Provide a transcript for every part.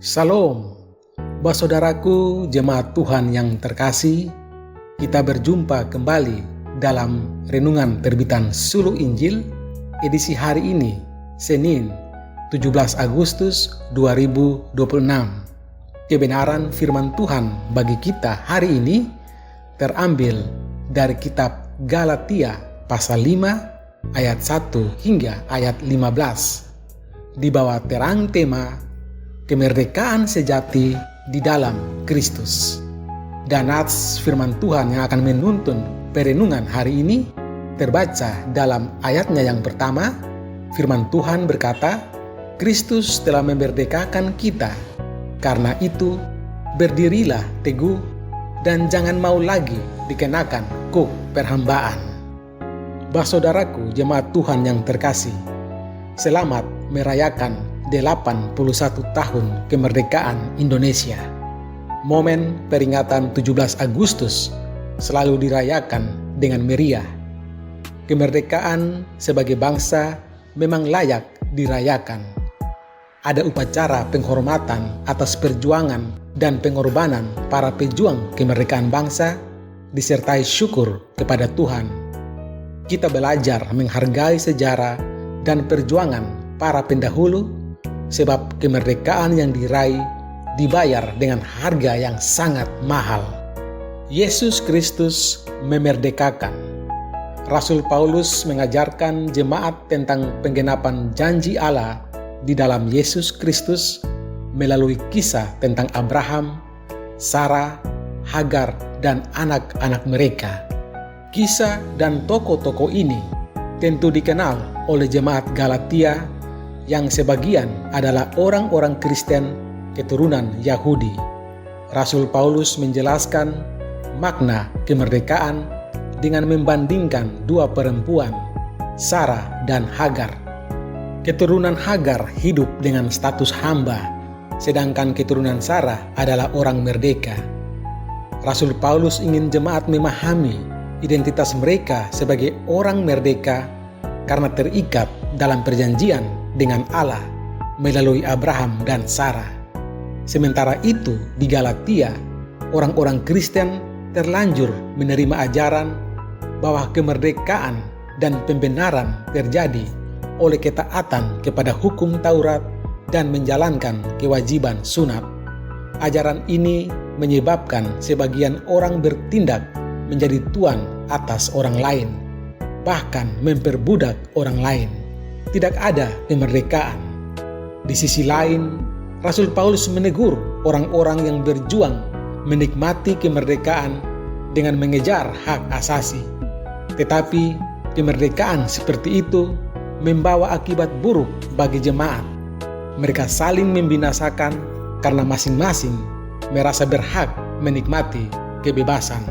Salam, saudaraku jemaat Tuhan yang terkasih. Kita berjumpa kembali dalam Renungan Terbitan Suluk Injil edisi hari ini, Senin 17 Agustus 2026. Kebenaran firman Tuhan bagi kita hari ini terambil dari kitab Galatia pasal 5 ayat 1 hingga ayat 15 di bawah terang tema kemerdekaan sejati di dalam Kristus. Dan nats firman Tuhan yang akan menuntun perenungan hari ini terbaca dalam ayatnya yang pertama. Firman Tuhan berkata, Kristus telah memerdekakan kita. Karena itu, berdirilah teguh dan jangan mau lagi dikenakan kuk perhambaan. Saudaraku jemaat Tuhan yang terkasih, selamat merayakan 81 tahun kemerdekaan Indonesia. Momen peringatan 17 Agustus selalu dirayakan dengan meriah. Kemerdekaan sebagai bangsa memang layak dirayakan. Ada upacara penghormatan atas perjuangan dan pengorbanan para pejuang kemerdekaan bangsa, disertai syukur kepada Tuhan. Kita belajar menghargai sejarah dan perjuangan para pendahulu, sebab kemerdekaan yang diraih dibayar dengan harga yang sangat mahal. Yesus Kristus memerdekakan. Rasul Paulus mengajarkan jemaat tentang penggenapan janji Allah di dalam Yesus Kristus melalui kisah tentang Abraham, Sarah, Hagar, dan anak-anak mereka. Kisah dan tokoh-tokoh ini tentu dikenal oleh jemaat Galatia yang sebagian adalah orang-orang Kristen keturunan Yahudi. Rasul Paulus menjelaskan makna kemerdekaan dengan membandingkan dua perempuan, Sarah dan Hagar. Keturunan Hagar hidup dengan status hamba, sedangkan keturunan Sarah adalah orang merdeka. Rasul Paulus ingin jemaat memahami identitas mereka sebagai orang merdeka karena terikat dalam perjanjian dengan Allah melalui Abraham dan Sarah. Sementara itu di Galatia, orang-orang Kristen terlanjur menerima ajaran bahwa kemerdekaan dan pembenaran terjadi oleh ketaatan kepada hukum Taurat dan menjalankan kewajiban sunat. Ajaran ini menyebabkan sebagian orang bertindak menjadi tuan atas orang lain, bahkan memperbudak orang lain. Tidak ada kemerdekaan. Di sisi lain, Rasul Paulus menegur orang-orang yang berjuang menikmati kemerdekaan dengan mengejar hak asasi. Tetapi kemerdekaan seperti itu membawa akibat buruk bagi jemaat. Mereka saling membinasakan karena masing-masing merasa berhak menikmati kebebasan.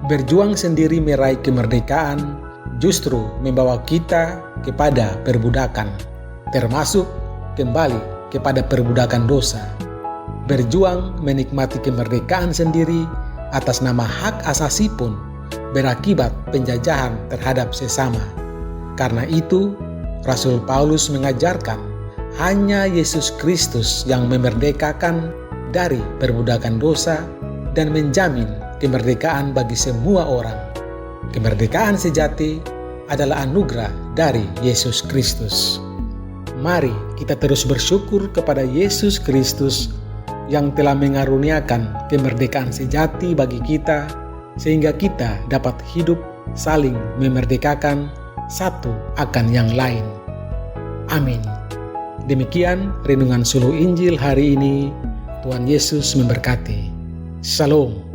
Berjuang sendiri meraih kemerdekaan justru membawa kita kepada perbudakan, termasuk kembali kepada perbudakan dosa. Berjuang menikmati kemerdekaan sendiri atas nama hak asasi pun berakibat penjajahan terhadap sesama. Karena itu, Rasul Paulus mengajarkan hanya Yesus Kristus yang memerdekakan dari perbudakan dosa dan menjamin kemerdekaan bagi semua orang. Kemerdekaan sejati adalah anugerah dari Yesus Kristus. Mari kita terus bersyukur kepada Yesus Kristus yang telah mengaruniakan kemerdekaan sejati bagi kita, sehingga kita dapat hidup saling memerdekakan satu akan yang lain. Amin. Demikian Renungan Suluk Injil hari ini. Tuhan Yesus memberkati. Shalom.